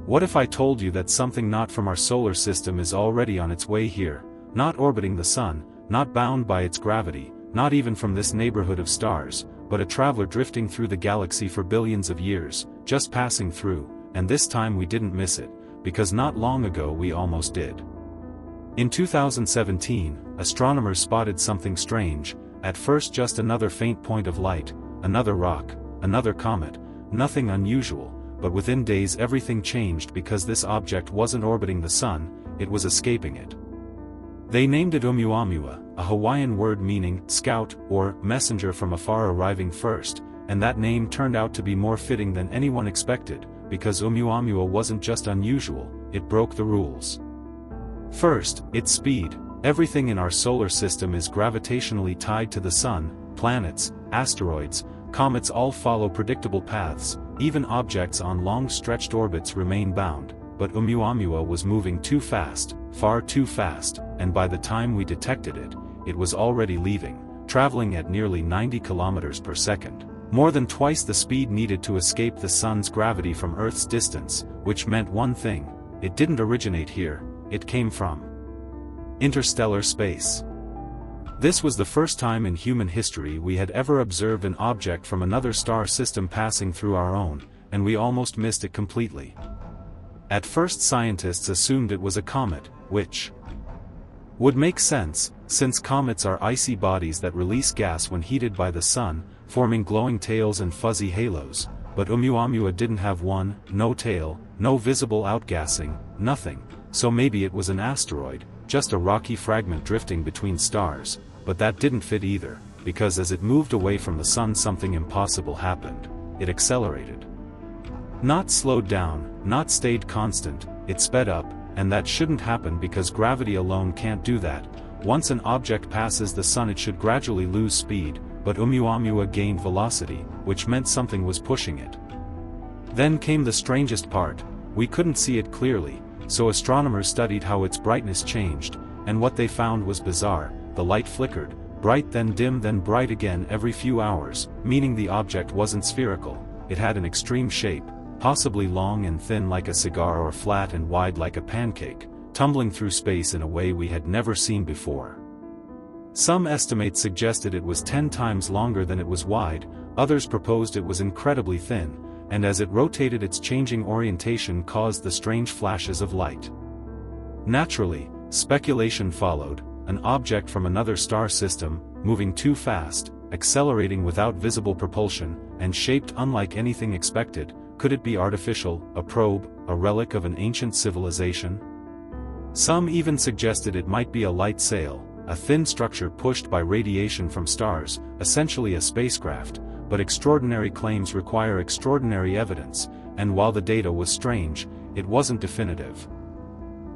What if I told you that something not from our solar system is already on its way here, not orbiting the sun, not bound by its gravity, not even from this neighborhood of stars, but a traveler drifting through the galaxy for billions of years, just passing through, and this time we didn't miss it, because not long ago we almost did. In 2017, astronomers spotted something strange, at first just another faint point of light, another rock, another comet, nothing unusual, but within days everything changed because this object wasn't orbiting the sun, it was escaping it. They named it Oumuamua, a Hawaiian word meaning scout or messenger from afar arriving first, and that name turned out to be more fitting than anyone expected, because Oumuamua wasn't just unusual, it broke the rules. First, its speed. Everything in our solar system is gravitationally tied to the sun, planets, asteroids, comets all follow predictable paths, even objects on long-stretched orbits remain bound, but Oumuamua was moving too fast, far too fast, and by the time we detected it, it was already leaving, traveling at nearly 90 kilometers per second, more than twice the speed needed to escape the sun's gravity from Earth's distance, which meant one thing: it didn't originate here, it came from interstellar space. This was the first time in human history we had ever observed an object from another star system passing through our own, and we almost missed it completely. At first scientists assumed it was a comet, which would make sense, since comets are icy bodies that release gas when heated by the sun, forming glowing tails and fuzzy halos, but Oumuamua didn't have one, no tail, no visible outgassing, nothing, so maybe it was an asteroid, just a rocky fragment drifting between stars, but that didn't fit either, because as it moved away from the sun something impossible happened: it accelerated. Not slowed down, not stayed constant, it sped up, and that shouldn't happen because gravity alone can't do that. Once an object passes the sun it should gradually lose speed, but Oumuamua gained velocity, which meant something was pushing it. Then came the strangest part: we couldn't see it clearly, so astronomers studied how its brightness changed, and what they found was bizarre: the light flickered, bright then dim then bright again every few hours, meaning the object wasn't spherical, it had an extreme shape, possibly long and thin like a cigar or flat and wide like a pancake, tumbling through space in a way we had never seen before. Some estimates suggested it was 10 times longer than it was wide, others proposed it was incredibly thin, and as it rotated its changing orientation caused the strange flashes of light. Naturally, speculation followed: an object from another star system, moving too fast, accelerating without visible propulsion, and shaped unlike anything expected. Could it be artificial, a probe, a relic of an ancient civilization? Some even suggested it might be a light sail, a thin structure pushed by radiation from stars, essentially a spacecraft, but extraordinary claims require extraordinary evidence, and while the data was strange, it wasn't definitive.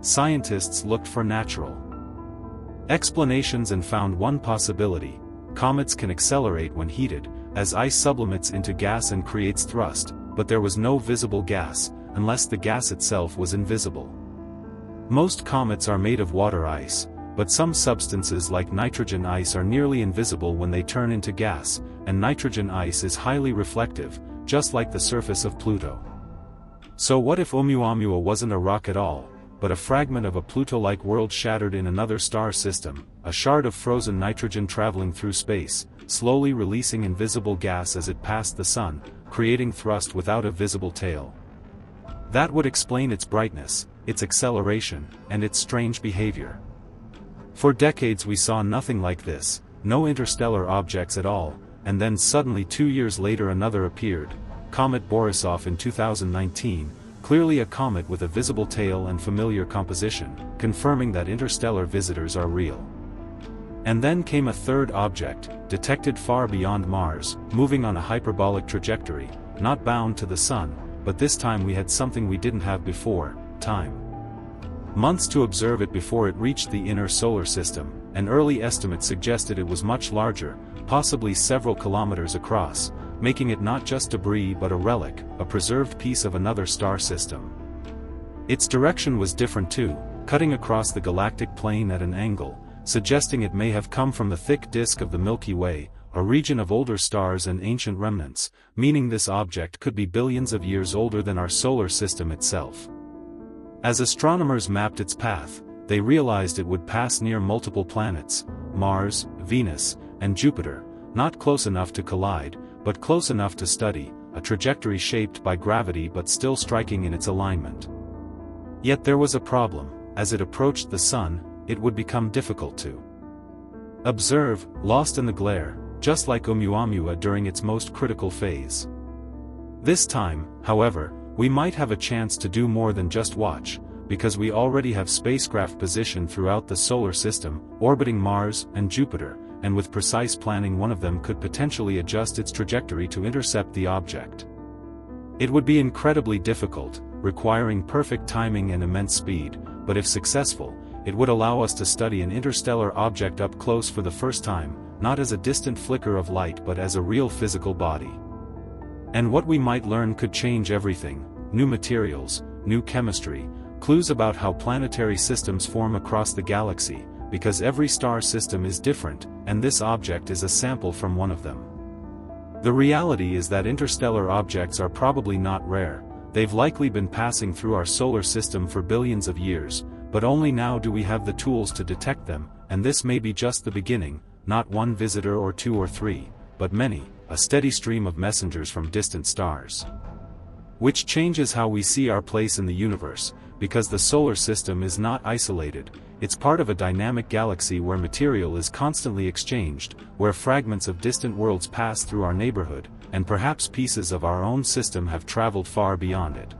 Scientists looked for natural explanations and found one possibility: comets can accelerate when heated, as ice sublimates into gas and creates thrust, but there was no visible gas, unless the gas itself was invisible. Most comets are made of water ice, but some substances like nitrogen ice are nearly invisible when they turn into gas, and nitrogen ice is highly reflective, just like the surface of Pluto. So what if Oumuamua wasn't a rock at all, but a fragment of a Pluto-like world shattered in another star system, a shard of frozen nitrogen traveling through space, slowly releasing invisible gas as it passed the sun, creating thrust without a visible tail? That would explain its brightness, its acceleration, and its strange behavior. For decades we saw nothing like this, no interstellar objects at all, and then suddenly 2 years later another appeared, Comet Borisov in 2019, clearly a comet with a visible tail and familiar composition, confirming that interstellar visitors are real. And then came a third object, detected far beyond Mars, moving on a hyperbolic trajectory, not bound to the sun, but this time we had something we didn't have before: time. Months to observe it before it reached the inner solar system, and early estimates suggested it was much larger, possibly several kilometers across, making it not just debris but a relic, a preserved piece of another star system. Its direction was different too, cutting across the galactic plane at an angle, suggesting it may have come from the thick disk of the Milky Way, a region of older stars and ancient remnants, meaning this object could be billions of years older than our solar system itself. As astronomers mapped its path, they realized it would pass near multiple planets, Mars, Venus, and Jupiter, not close enough to collide, but close enough to study, a trajectory shaped by gravity but still striking in its alignment. Yet there was a problem: as it approached the Sun, it would become difficult to observe, lost in the glare, just like Oumuamua during its most critical phase. This time, however, we might have a chance to do more than just watch, because we already have spacecraft positioned throughout the solar system, orbiting Mars and Jupiter, and with precise planning one of them could potentially adjust its trajectory to intercept the object. It would be incredibly difficult, requiring perfect timing and immense speed, but if successful, it would allow us to study an interstellar object up close for the first time, not as a distant flicker of light but as a real physical body. And what we might learn could change everything: new materials, new chemistry, clues about how planetary systems form across the galaxy, because every star system is different, and this object is a sample from one of them. The reality is that interstellar objects are probably not rare. They've likely been passing through our solar system for billions of years, but only now do we have the tools to detect them, and this may be just the beginning, not one visitor or two or three, but many, a steady stream of messengers from distant stars. Which changes how we see our place in the universe, because the solar system is not isolated, it's part of a dynamic galaxy where material is constantly exchanged, where fragments of distant worlds pass through our neighborhood, and perhaps pieces of our own system have traveled far beyond it.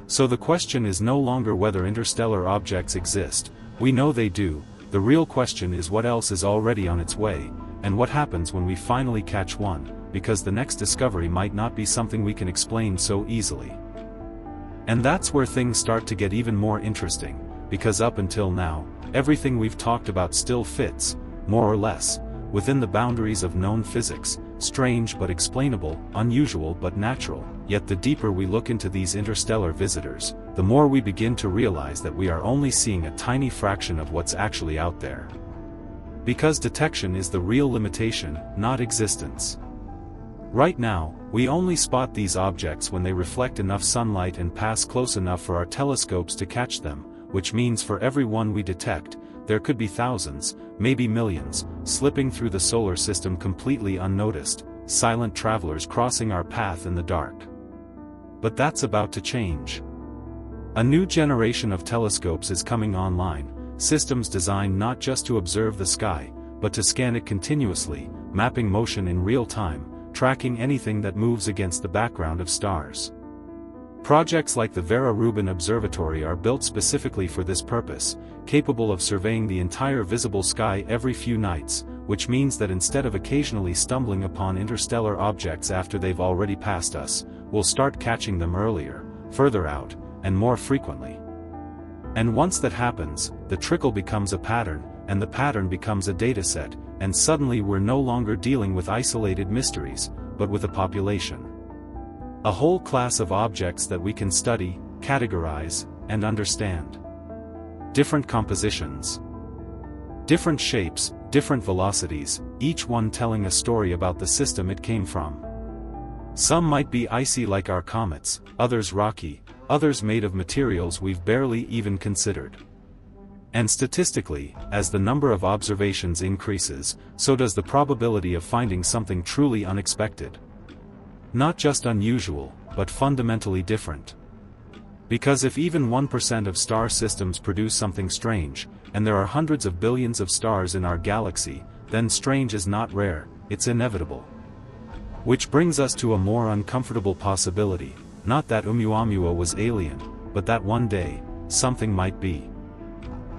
So the question is no longer whether interstellar objects exist. We know they do. The real question is what else is already on its way, and what happens when we finally catch one, because the next discovery might not be something we can explain so easily. And that's where things start to get even more interesting, because up until now, everything we've talked about still fits, more or less, within the boundaries of known physics, strange but explainable, unusual but natural. Yet the deeper we look into these interstellar visitors, the more we begin to realize that we are only seeing a tiny fraction of what's actually out there. Because detection is the real limitation, not existence. Right now, we only spot these objects when they reflect enough sunlight and pass close enough for our telescopes to catch them, which means for every one we detect, there could be thousands, maybe millions, slipping through the solar system completely unnoticed, silent travelers crossing our path in the dark. But that's about to change. A new generation of telescopes is coming online, systems designed not just to observe the sky, but to scan it continuously, mapping motion in real time, tracking anything that moves against the background of stars. Projects like the Vera Rubin Observatory are built specifically for this purpose, capable of surveying the entire visible sky every few nights, which means that instead of occasionally stumbling upon interstellar objects after they've already passed us, we'll start catching them earlier, further out, and more frequently. And once that happens, the trickle becomes a pattern, and the pattern becomes a dataset, and suddenly we're no longer dealing with isolated mysteries, but with a population. A whole class of objects that we can study, categorize, and understand. Different compositions. Different shapes, different velocities, each one telling a story about the system it came from. Some might be icy like our comets, others rocky, others made of materials we've barely even considered. And statistically, as the number of observations increases, so does the probability of finding something truly unexpected. Not just unusual, but fundamentally different. Because if even 1% of star systems produce something strange, and there are hundreds of billions of stars in our galaxy, then strange is not rare, it's inevitable. Which brings us to a more uncomfortable possibility, not that Oumuamua was alien, but that one day, something might be.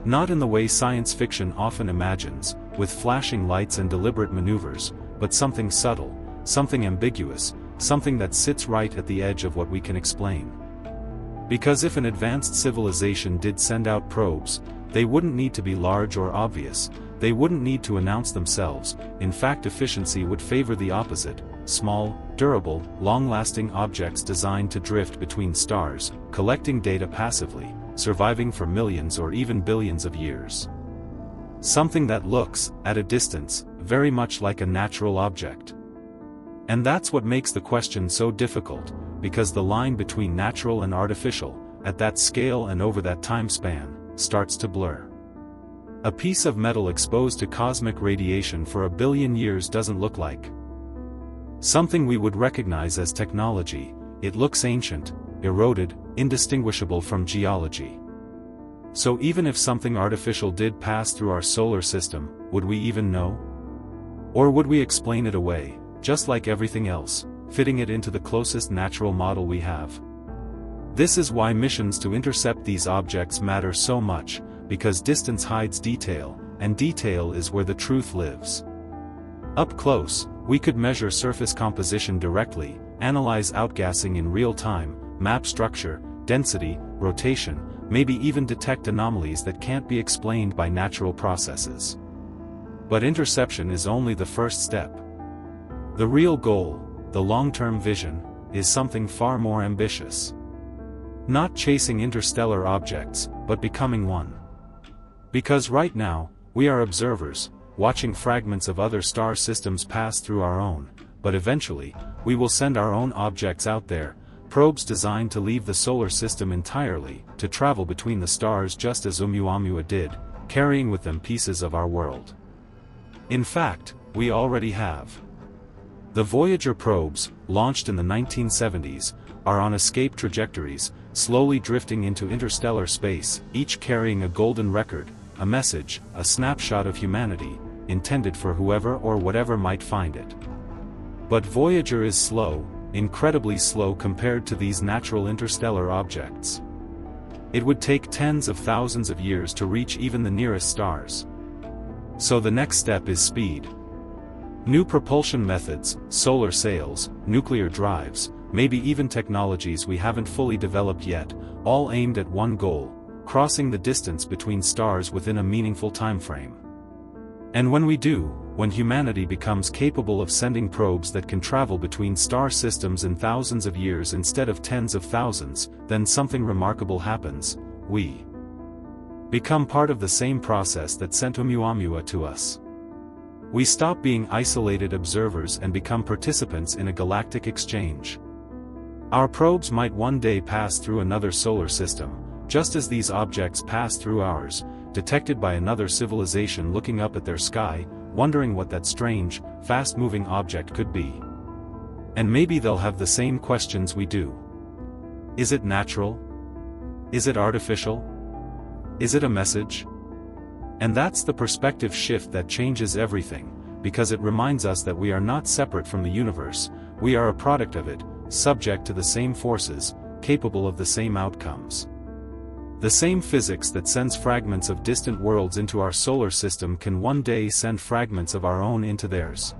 Not in the way science fiction often imagines, with flashing lights and deliberate maneuvers, but something subtle, something ambiguous, something that sits right at the edge of what we can explain. Because if an advanced civilization did send out probes, they wouldn't need to be large or obvious, they wouldn't need to announce themselves. In fact, efficiency would favor the opposite: small, durable, long-lasting objects designed to drift between stars, collecting data passively, surviving for millions or even billions of years. Something that looks, at a distance, very much like a natural object. And that's what makes the question so difficult, because the line between natural and artificial, at that scale and over that time span, starts to blur. A piece of metal exposed to cosmic radiation for 1 billion years doesn't look like something we would recognize as technology. It looks ancient, eroded, indistinguishable from geology. So even if something artificial did pass through our solar system, would we even know? Or would we explain it away, just like everything else, fitting it into the closest natural model we have? This is why missions to intercept these objects matter so much, because distance hides detail, and detail is where the truth lives. Up close, we could measure surface composition directly, analyze outgassing in real time, map structure, density, rotation, maybe even detect anomalies that can't be explained by natural processes. But interception is only the first step. The real goal, the long-term vision, is something far more ambitious. Not chasing interstellar objects, but becoming one. Because right now, we are observers, watching fragments of other star systems pass through our own, but eventually, we will send our own objects out there, probes designed to leave the solar system entirely, to travel between the stars just as Oumuamua did, carrying with them pieces of our world. In fact, we already have. The Voyager probes, launched in the 1970s, are on escape trajectories, slowly drifting into interstellar space, each carrying a golden record, a message, a snapshot of humanity, intended for whoever or whatever might find it. But Voyager is slow, incredibly slow compared to these natural interstellar objects. It would take tens of thousands of years to reach even the nearest stars. So the next step is speed. New propulsion methods, solar sails, nuclear drives, maybe even technologies we haven't fully developed yet, all aimed at one goal: crossing the distance between stars within a meaningful timeframe. And when we do, when humanity becomes capable of sending probes that can travel between star systems in thousands of years instead of tens of thousands, then something remarkable happens: we become part of the same process that sent Oumuamua to us. We stop being isolated observers and become participants in a galactic exchange. Our probes might one day pass through another solar system, just as these objects pass through ours, detected by another civilization looking up at their sky, wondering what that strange, fast-moving object could be. And maybe they'll have the same questions we do. Is it natural? Is it artificial? Is it a message? And that's the perspective shift that changes everything, because it reminds us that we are not separate from the universe, we are a product of it, subject to the same forces, capable of the same outcomes. The same physics that sends fragments of distant worlds into our solar system can one day send fragments of our own into theirs.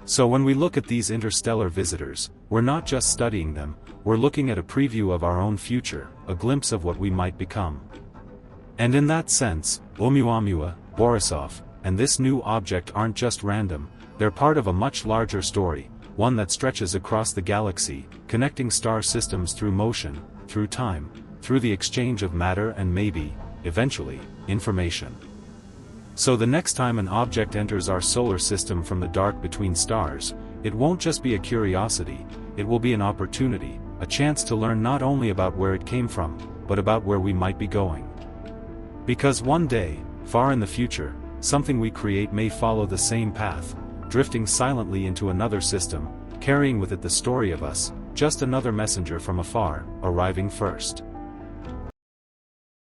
So when we look at these interstellar visitors, we're not just studying them, we're looking at a preview of our own future, a glimpse of what we might become. And in that sense, Oumuamua, Borisov, and this new object aren't just random, they're part of a much larger story, one that stretches across the galaxy, connecting star systems through motion, through time, through the exchange of matter and maybe, eventually, information. So the next time an object enters our solar system from the dark between stars, it won't just be a curiosity, it will be an opportunity, a chance to learn not only about where it came from, but about where we might be going. Because one day, far in the future, something we create may follow the same path, drifting silently into another system, carrying with it the story of us, just another messenger from afar, arriving first.